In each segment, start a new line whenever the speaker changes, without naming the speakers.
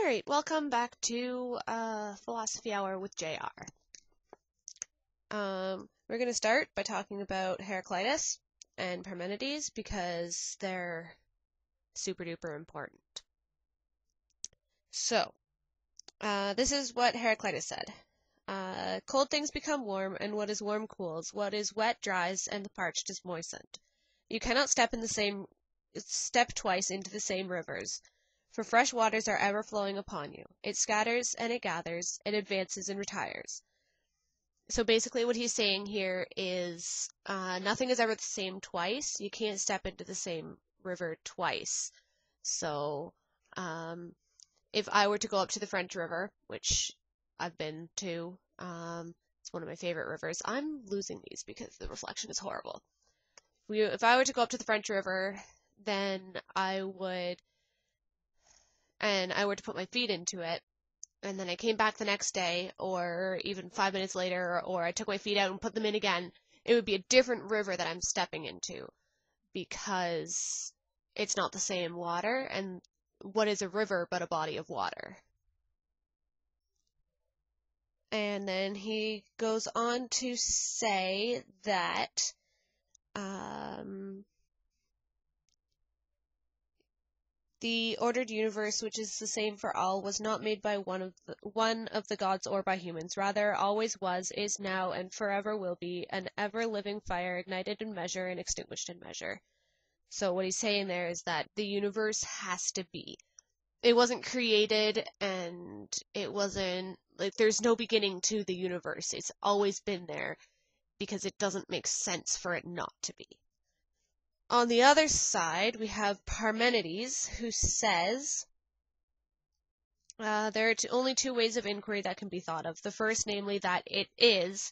Alright, welcome back to Philosophy Hour with JR. We're going to start by talking about Heraclitus and Parmenides because they're super duper important. So, this is what Heraclitus said. Cold things become warm, and what is warm cools. What is wet dries, and the parched is moistened. You cannot step twice into the same rivers, for fresh waters are ever flowing upon you. It scatters and it gathers, it advances and retires. So basically what he's saying here is nothing is ever the same twice. You can't step into the same river twice. So if I were to go up to the French River, which I've been to, it's one of my favorite rivers. I'm losing these because the reflection is horrible. If I were to go up to the French River, then I were to put my feet into it, and then I came back the next day, or even 5 minutes later, or I took my feet out and put them in again, it would be a different river that I'm stepping into, because it's not the same water, and what is a river but a body of water? And then he goes on to say that the ordered universe, which is the same for all, was not made by one of the gods or by humans. Rather, always was, is now, and forever will be, an ever-living fire, ignited in measure and extinguished in measure. So what he's saying there is that the universe has to be. It wasn't created, and it wasn't, there's no beginning to the universe. It's always been there, because it doesn't make sense for it not to be. On the other side, we have Parmenides, who says there are only two ways of inquiry that can be thought of. The first, namely, that it is,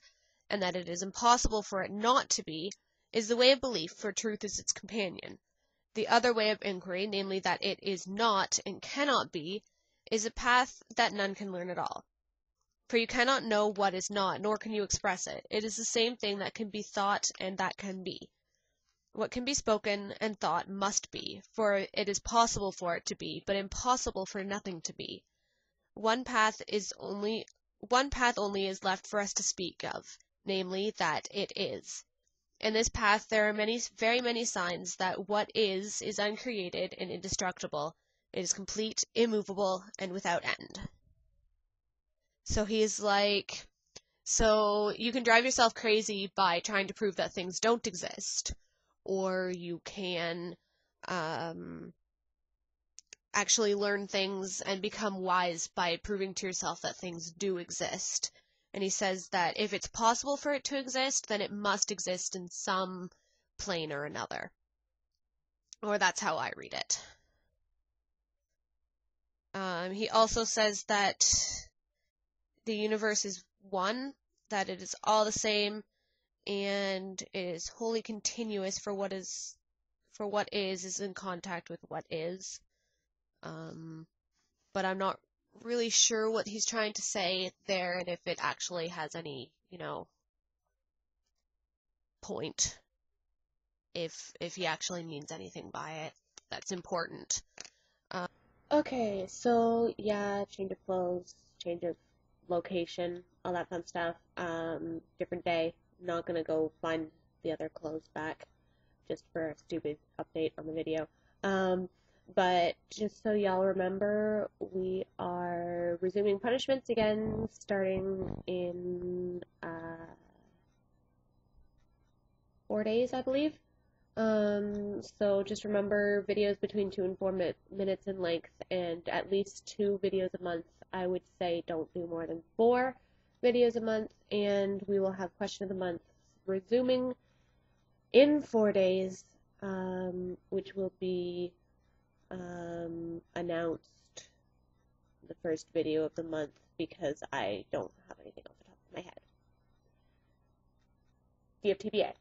and that it is impossible for it not to be, is the way of belief, for truth is its companion. The other way of inquiry, namely, that it is not and cannot be, is a path that none can learn at all. For you cannot know what is not, nor can you express it. It is the same thing that can be thought and that can be. What can be spoken and thought must be, for it is possible for it to be, but impossible for nothing to be. One path only is left for us to speak of, namely, that it is. In this path there are very many signs that what is uncreated and indestructible. It is complete, immovable, and without end. So he's like, so you can drive yourself crazy by trying to prove that things don't exist. Or you can actually learn things and become wise by proving to yourself that things do exist. And he says that if it's possible for it to exist, then it must exist in some plane or another. Or that's how I read it. He also says that the universe is one, that it is all the same, and it is wholly continuous for what is in contact with what is. But I'm not really sure what he's trying to say there, and if it actually has any, point. If he actually means anything by it, that's important. Okay, so yeah, change of clothes, change of location, all that fun stuff. Different day. Not gonna go find the other clothes back just for a stupid update on the video. But just so y'all remember, we are resuming punishments again starting in 4 days, I believe. So just remember videos between 2 and 4 minutes in length, and at least 2 videos a month. I would say don't do more than 4 videos a month, and we will have question of the month resuming in 4 days, which will be announced the first video of the month because I don't have anything off the top of my head. DFTBA.